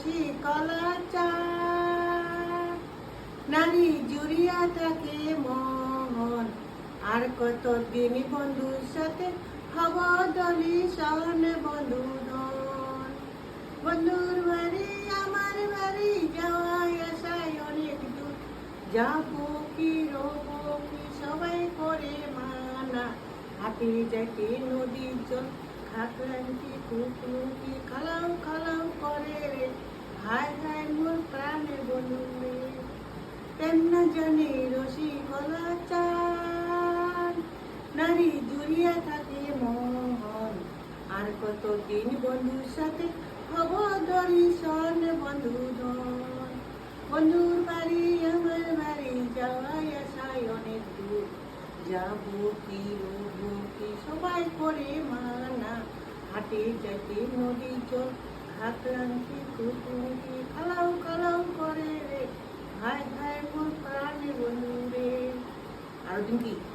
রসিকলা চা নারী জুড়িয়া থাকে মন আর কতদিন বন্ধুর সাথে হব দলিশন বন্ধুধন বন্ধুর বাড়ি আমার বাড়ি যাওয়াই আসায় অনেক দূর যাবো কি রবো কি সবাই করে মানা হাঁটি যাইতে নদীর জল খাকরান্তি কুকুরকি খালাও খালাও করে রে হায় হায় মোর প্রাণের বন্ধু রে তেমনা জানে রসিকলা চান নারী জুড়িয়া থাকে মন আর কতদিন বন্ধুর সাথে হব দর্শন বন্ধুধন বন্ধুর বাড়ি আমার বাড়ি যাওয়াই আসায় অনেক দূর যাবো কি রবো কি সবাই করে মানা হাটে যাইতে নদী জল খাকরান্তি কুকুরকি খালাও খালাও করে রে হায় হায় মোর প্রাণে বন্ধু রে আরো দিন কি